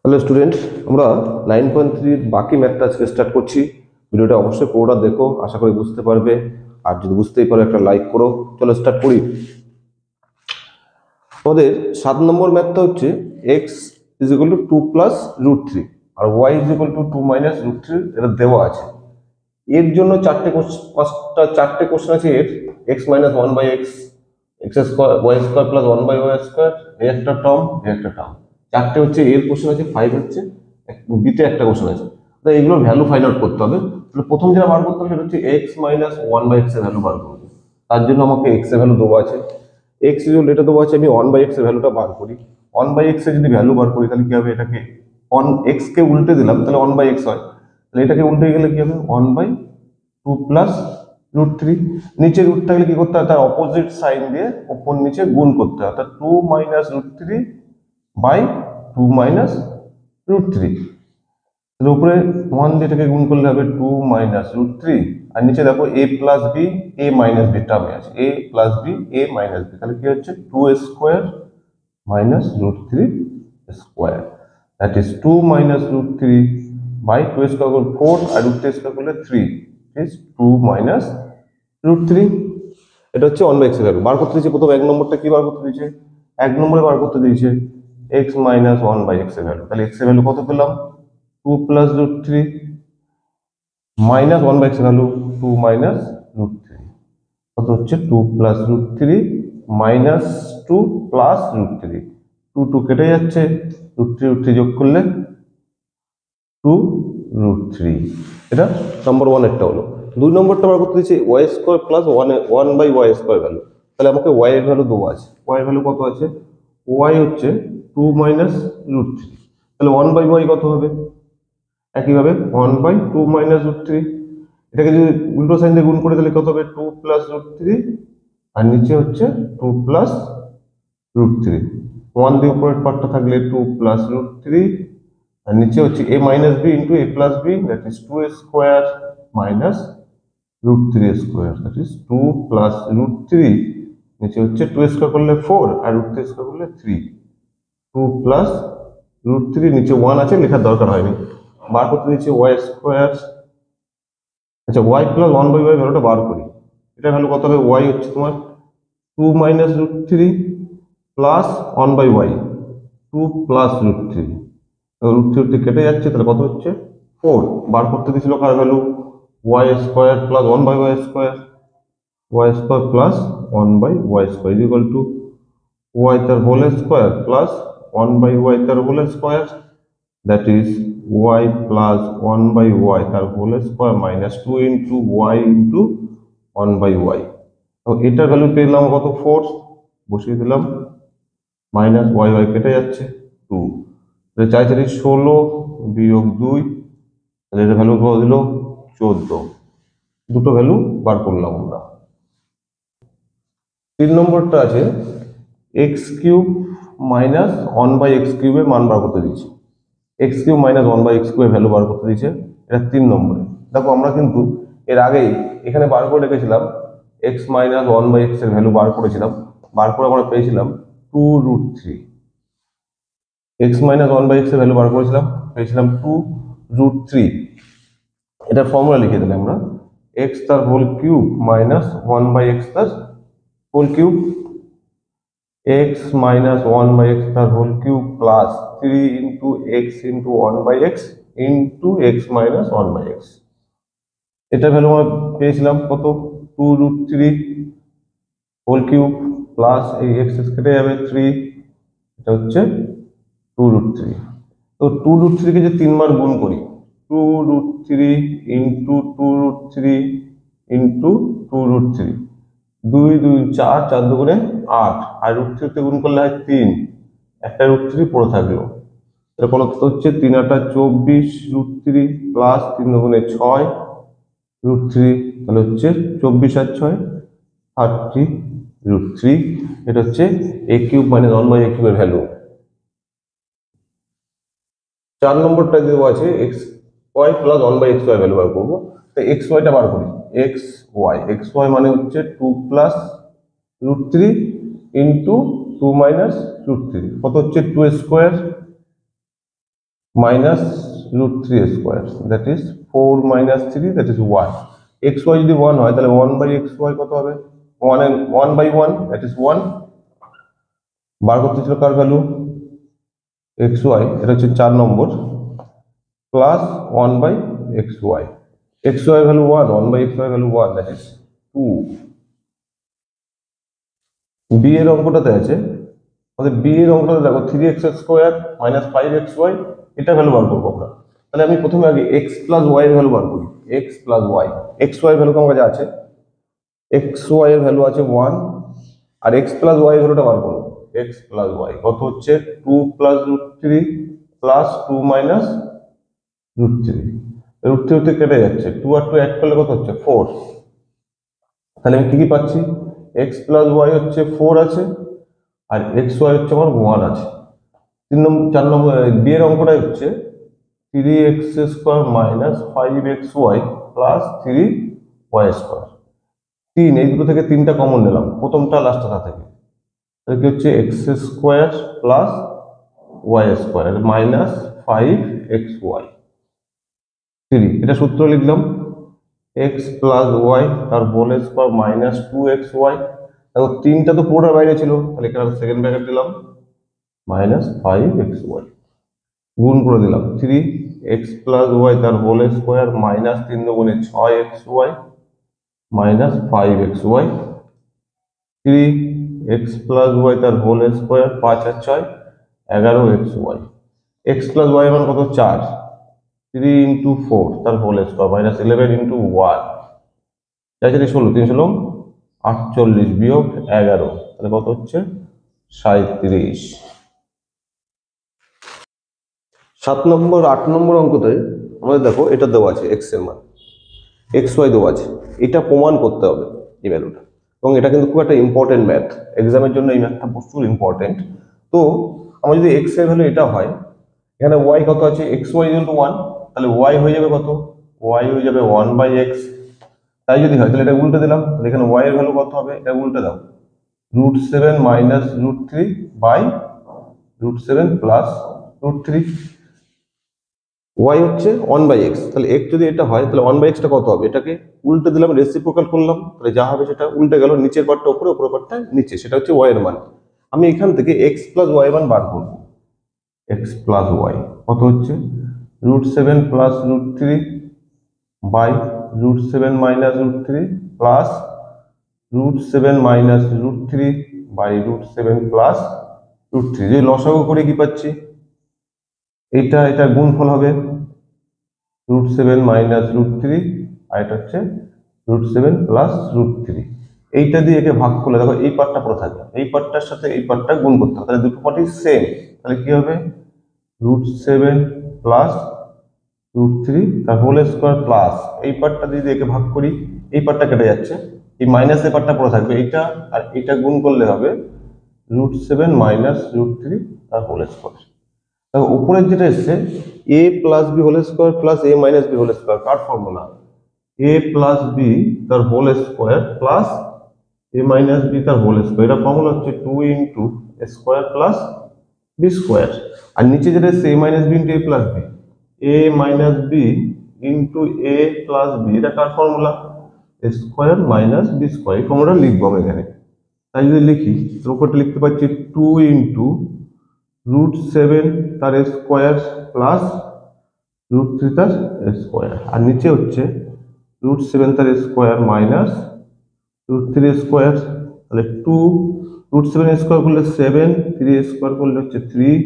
Hello student, আমরা 9.3 বাকি ম্যাথটা আজকে স্টার্ট করছি। ভিডিওটা অবশ্যই পুরোটা দেখো, আশা করি বুঝতে পারবে। আর যদি বুঝতেই পারো একটা লাইক করো। চলো স্টার্ট করি। আমাদের 7 নম্বর ম্যাথটা হচ্ছে এক্স ইজ ইকুয়াল টু 2 + √3 আর ওয়াই ইজ ইকুয়াল টু 2 - √3। এটা দেওয়া আছে। এর জন্য চারটে কোশ্চেন আছে। এর x-1/x, x² y² + 1/y², এই একটা টার্ম, এই একটা টার্ম, চারটে হচ্ছে এর কোশ্চেন আছে। 5 হচ্ছে বিতে একটা কোশ্চেন আছে। তো এইগুলোর ভ্যালু ফাইন্ড আউট করতে হবে। তাহলে প্রথম যেটা বার করতে হবে সেটা হচ্ছে x-1/x এর ভ্যালু বার করবো। তার জন্য আমাকে x এর ভ্যালু দেওয়া আছে। x ইকুয়াল এটা দেওয়া আছে, আমি 1/x এর ভ্যালুটা বার করি। 1/x এর যদি ভ্যালু বার করি তাহলে কি হবে? এটাকে 1x কে উল্টে দিলাম, তাহলে 1/x হয়। তাহলে এটাকে উল্টে গেলে কি হবে? 1/2 + √3। নিচে রুট থাকলে কি করতে হয়? তার অপোজিট সাইন দিয়ে উপর নিচে গুণ করতে হয়, অর্থাৎ 2 - √3/2 - √3। তাহলে উপরে 1 দিয়ে এটাকে গুণ করলে হবে 2 - √3, আর নিচে দেখো a + b, a - b টার্মে আছে, a + b, a - b। তাহলে কি হচ্ছে? 2a² - √3 স্কোয়ার, দ্যাট ইজ 2 - √3/2 করলে 4 আর √3² করলে 3, ইজ 2 - √3। এটা হচ্ছে 1/x এর ভ্যালু বার করতে দিয়েছে। প্রথম এক নম্বরটা কি বার করতে দিয়েছে? এক নম্বরে বার করতে দিয়েছে x - 1/x এর ভ্যালু। তাহলে x এর ভ্যালু কত পেলাম? 2 + √3 -1/x এর ভ্যালু 2 - √3, কত হচ্ছে? 2 + √3 -2 + √3, 2 2 কেটে যাচ্ছে, √3 যোগ করলে 2 √3। এটা নম্বর 1 একটা হলো। 2 নম্বরটা বার করতে দিয়েছে y² + 1/y² ভ্যালু। তাহলে আমাকে y এর ভ্যালু দেওয়া আছে। y এর ভ্যালু কত আছে? y হচ্ছে 2 - √3। তাহলে 1/y কত হবে? একইভাবে 1/2 - √3। এটাকে যদি উল্টো সাইন দিয়ে গুণ করে তাহলে কত হবে? 2 + √3, আর নিচে হচ্ছে 2 + √3। 1 দিয়ে উপরের পার্টটা থাকলে 2 + √3, আর নিচে হচ্ছে a - b into a + b, that is 2a² - √3², that is 2 + √3। নিচে হচ্ছে 2a² করলে 4 আর √3² করলে 3, 2 + √3। নিচে 1 আছে, লেখার দরকার হয়নি। বার করতে দিচ্ছি y²। আচ্ছা, y + 1/y ভ্যালুটা বার করি। এটা ভ্যালু কত হবে? y হচ্ছে তোমার 2 - √3 প্লাস 1/y, 2 + √3, √3 কেটে যাচ্ছে, তাহলে কত হচ্ছে? 4। বার করতে দিয়েছিল কার value? y² + 1/y², y² + 1/y² equal to y তার হোল স্কোয়ার প্লাস 1/y তার whole square, that is y + 1/y তার হোল স্কোয়ার -2 * y * 1/y। তো এটার ভ্যালু পেলাম কত? 4। বসিয়ে দিলাম, মাইনাস y কেটে যাচ্ছে 2। চাইছে 16 - 2, তাহলে এটা ভ্যালু কত দিল? 14। দুটো ভ্যালু বার করলাম আমরা। 3 নম্বরটা আছে x³ - 1/x³ এর মান বার করতে দিয়েছি। x³ - 1/x³ এর ভ্যালু বার করতে দিয়েছে। এটা 3 নম্বরে। দেখো আমরা কিন্তু এর আগেই এখানে বার করে রেখেছিলাম, x - 1/x এর ভ্যালু বার করেছিলাম। বার করে আমরা পেয়েছিলাম 2√3। x - 1/x এর ভ্যালু বার করেছিলাম, পেয়েছিলাম 2√3। এটা ফর্মুলা লিখে দিলাম আমরা, x তার হোল কিউব মাইনাস 1/x তার হোল কিউব, x - 1/x তার whole cube plus 3 * x * 1/x into x - 1/x। এটা ভ্যালু আমরা পেয়েছিলাম কত? 2√3 হোল কিউব প্লাস এই x কেটে যাবে 3, এটা হচ্ছে 2√3। তো 2√3 কে যে 3 বার গুণ করি, 2√3 into 2√3 into 2√3, 2 2 4, 4 দুগুণে 8, আর √3 তে গুণ করলে হয় 3, একটা √3 পড়ে থাকলো। এটা কত হচ্ছে? 3 8 24 √3 প্লাস 3 দুগুণে 6 √3, তাহলে হচ্ছে 24 আর 6 30 √3। এটা হচ্ছে a³ - 1/a³ এর ভ্যালু। 4 নম্বরটা দেওয়া আছে xy + 1/xy ভ্যালু বার করবো। তো xy টা বার করি। xy মানে হচ্ছে 2 + √3 into 2 - √3, কত হচ্ছে? 2² minus root 3 square, that is 4 minus 3, that is 1. xy যদি 1 হয় তাহলে 1 by xy কত হবে? 1 by 1, that is 1. বার করতে ছিল কার ভ্যালু? xy, এটা হচ্ছে 4 number, plus 1 by xy. xy value 1 by xy value 1, that is 2. b এর অঙ্কটাতে আছে, আমাদের b এর অঙ্কটাতে দেখো 3x স্কয়ার মাইনাস 5xy, এটা ভ্যালু বার করবো আমরা। তাহলে আমি প্রথমে আগে x প্লাস y এর ভ্যালু বার করি। x প্লাস y, xy এর ভ্যালু আমার কাছে আছে, xy এর ভ্যালু আছে 1, আর x প্লাস y এর ভ্যালুটা বার করবো। x প্লাস y কত হচ্ছে? 2 plus root 3 plus 2 minus root 3। Root 3 থেকে কেটে যাচ্ছে, 2 আর 2 অ্যাড করলে কত হচ্ছে? 4। তাহলে আমি কি পাচ্ছি? x প্লাস y হচ্ছে 4 আছে, আর xy হচ্ছে আমার 1 আছে। 4 নম্বর b এর অঙ্কটাই হচ্ছে 3x square minus 5xy plus 3y square. 3, এই দুটো থেকে 3টা কমন নিলাম, প্রথমটা লাস্টটা থেকে, তাহলে কি হচ্ছে? x square plus y square minus 5xy 3, এটা সূত্র লিখলাম। x প্লাস y তার হোল স্কয়ার মাইনাস 2xy, দেখো 3টা তো পুরোটা বাইরে ছিল, তাহলে এখানে সেকেন্ড ব্র্যাকেট দিলাম মাইনাস 5xy, গুণ করে দিলাম 3x প্লাস y তার হোল স্কয়ার মাইনাস 3 দুগুণে 6xy minus 5xy, 3x plus y তার হোল স্কয়ার 5 আর 6 11xy, x প্লাস y এর মান কত? 4, 3 ইন্টু 4 তার হোল স্কয়ার মাইনাস 11 ইন্টু 1, 4 16, 3 16 48 বিয়োগ 11, তাহলে কত হচ্ছে? 37। 7 নম্বর 8 নম্বর অঙ্কতে আমাদের দেখো এটা দেওয়া আছে, x এর মান xy দেওয়া আছে, এটা প্রমাণ করতে হবে এই ভ্যালুটা, এবং এটা কিন্তু খুব একটা ইম্পর্টেন্ট ম্যাথ, এক্সামের জন্য এই ম্যাথটা প্রচুর ইম্পর্টেন্ট। তো আমার যদি x এর ভ্যালু এটা হয়, এখানে y কত আছে? xy ইকুয়াল টু 1, তাহলে y হয়ে যাবে কত? y হয়ে যাবে 1 বাই x। তাই যদি হয় তাহলে এটা উল্টে দিলাম, তাহলে এখানে y এর ভ্যালু কত হবে? এটা উল্টে দাও, √7 মাইনাস √3 বাই √7 প্লাস √3। y হচ্ছে 1 বাই x, তাহলে x যদি এটা হয় তাহলে 1 বাই x টা কত হবে? এটাকে উল্টে দিলাম, রেসিপ্রোকাল করলাম, তাহলে যা হবে সেটা উল্টে গেল, নিচের পার্টটা উপরে, উপরের পার্টটা নিচে, সেটা হচ্ছে y এর মান। আমি এখান থেকে x প্লাস y এর মান বার করব। x প্লাস y কত হচ্ছে? √7 plus √3 by √7 minus √3 plus √7 minus √3 by √7 plus √3। যদি লসাগু করে কি পাচ্ছি? এটা গুণফল হবে √7 মাইনাস √3, আর এটা হচ্ছে √7 প্লাস √3। এইটা দিয়ে একে ভাগ করলে দেখো এই পার্টটা পুরো থাকবে, এই পার্টটার সাথে এই পার্টটা গুণ করতে হবে, তাহলে দুটো পার্টই সেম, তাহলে কি হবে? √7 প্লাস √3 তার হোল স্কয়ার প্লাস এই পার্টটা দিয়ে একে ভাগ করি, এই পার্টটা কেটে যাচ্ছে, এই মাইনাস এই পার্টটা পুরো থাকবে, এইটা আর এইটা গুণ করলে হবে √7 মাইনাস √3 তার হোল স্কয়ার। দেখো উপরের যেটা এসছে a plus B whole square plus a minus B whole square, কার ফর্মুলা? a প্লাস বি তার whole square plus a minus B তার হোল স্কয়ার, এটা ফর্মুলা হচ্ছে 2 into a square plus B square. আর নিচে যেটা এসছে a minus B into a plus B, a minus B into a plus B, এটা কার formula? a square minus B square, এই ফর্মুলা লিখবো আমি এখানে। তাই যদি লিখি তার উপরটা লিখতে পাচ্ছি 2 ইন্টু √7 তার স্কয়ার প্লাস √3 তার স্কয়ার, আর নিচে হচ্ছে √7 তার স্কয়ার মাইনাস √3 স্কয়ার, তাহলে 2 √7 স্কয়ার করলে 7, 3 স্কয়ার করলে হচ্ছে 3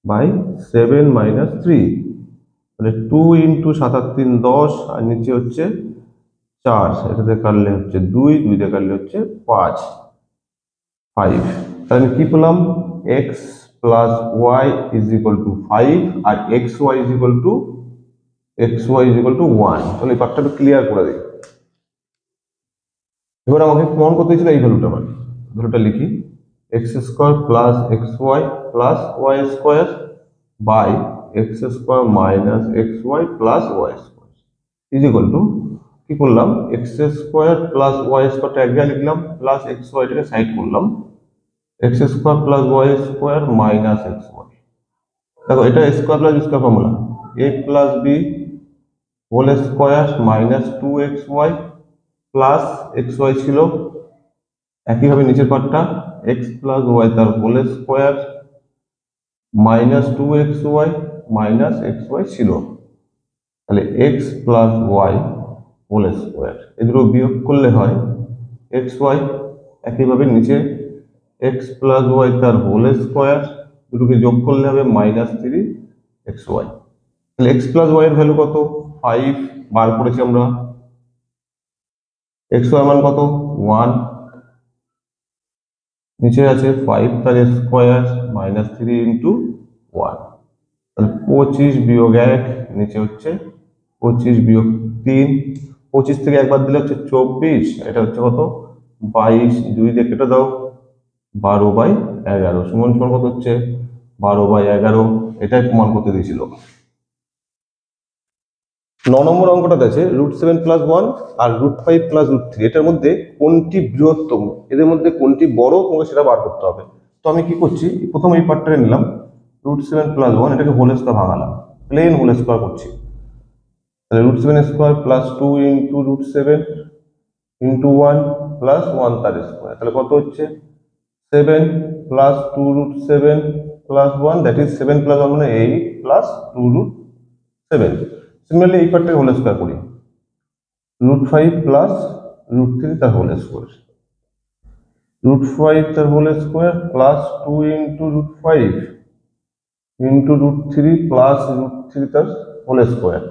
বাই 7 মাইনাস 3, তাহলে 2 ইন্টু 7 আর 3 10, আর নিচে হচ্ছে 4, এটাতে কাটলে হচ্ছে 2, 2 দিয়ে কাটলে হচ্ছে 5। তাহলে আমি কি পেলাম? x plus y is equal to 5 আর xy ইজ ইকুয়াল টু 1। তাহলে এই পার্টটা ক্লিয়ার করে দিই। এবার আমাকে প্রমাণ করতে ছিল এই ভ্যালুটা, মানে ভ্যালুটা লিখি x square plus xy plus y square by x square minus xy plus y square is equal to, কি করলাম? x স্কয়ার প্লাস y স্কয়ারটা এক জায়গায় লিখলাম, প্লাস xy টাকে সাইড করলাম, x square plus y square minus xy দেখো এটা square plus square formula, a plus B whole square minus 2xy plus xy ছিল, একইভাবে নিচের পার্টটা x প্লাস ওয়াই তার whole square minus 2xy minus xy ছিল, তাহলে x plus y whole square, এই দুটো বিয়োগ করলে হয় xy, একইভাবে নিচে x প্লাস ওয়াই তার হোল স্কোয়ার, দুটোকে যোগ করলে হবে মাইনাস 3xy। তাহলে x প্লাস ওয়াই এর ভ্যালু কত? 5 বার করেছি আমরা, xy মান কত? 1, নিচে আছে 5 তার স্কোয়ার মাইনাস 3 ইন্টু 1, তাহলে 25 বিয়োগ 1, নিচে হচ্ছে 25 বিয়োগ 3, 25 থেকে একবার দিলে হচ্ছে 24, এটা হচ্ছে কত? 22, 2 দিয়ে কেটে দাও, 12/11 সমান সমান কত হচ্ছে? 12/11, এটাই প্রমাণ করতে দিয়েছিল। 9 নম্বর অঙ্কটাতে আছে √7 প্লাস 1 আর √5 প্লাস √3, এটার মধ্যে কোনটি বৃহত্তম, এদের মধ্যে কোনটি বড় তোমাকে সেটা বার করতে হবে। তো আমি কি করছি, প্রথমে এই পার্টটাকে নিলাম, √7 প্লাস 1 এটাকে হোল স্কয়ার ভাঙালাম, প্লেন হোল স্কয়ার করছি, তাহলে √7 square plus 2 into √7 into 1 plus 1 তার স্কয়ার, তাহলে কত হচ্ছে? 7 plus 2 √7 plus 1, that is 7 plus 1 মানে 8 প্লাস 2 √7। সিমিলারলি এই পার্টটাকে হোল স্কয়ার করি, √5 প্লাস √3 তার হোল স্কয়ার, √5 তার whole square plus 2 into √5 into √3 plus √3 তার হোল স্কয়ার,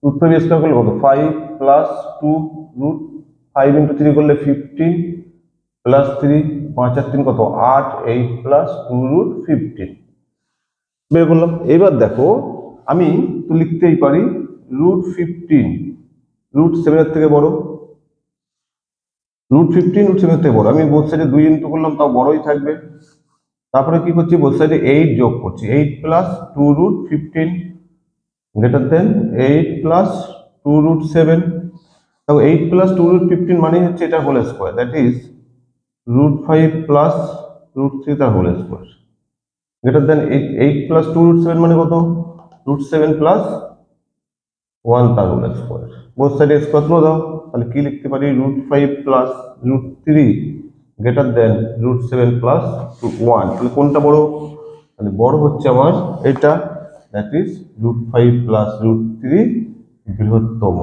√5 স্কয়ার করলে কত? 5 প্লাস 2 √5 ইন্টু 3 করলে 15 প্লাস 3, 5 আর 3 কত? 8, 8 প্লাস 2 √15 বের করলাম। এবার দেখো আমি তো লিখতেই পারি √15 √7 এর থেকে বড়, √15 √7 এর থেকে বড়, আমি বোথ সাইডে 2 ইন্টু করলাম তাও বড়ই থাকবে। তারপরে কি করছি, বোথ সাইডে 8 যোগ করছি, 8 প্লাস 2 √15 গ্রেটার দেন 8 প্লাস 2 √7, তাও 8 প্লাস 2 √15 মানে হচ্ছে এটা whole square, that is √5 plus √3 তার whole square, greater than 8 plus 2 √7 মানে কত? √7 প্লাস 1 তার হোল স্কয়ার, বোথ সাইডে স্কয়ার তুলে দাও, তাহলে কি লিখতে পারি? √5 প্লাস √3 গ্রেটার দেন √7 প্লাস 1, তাহলে কোনটা বড়? তাহলে বড় হচ্ছে আমার এটা, দ্যাট ইজ √5 প্লাস √3 বৃহত্তম।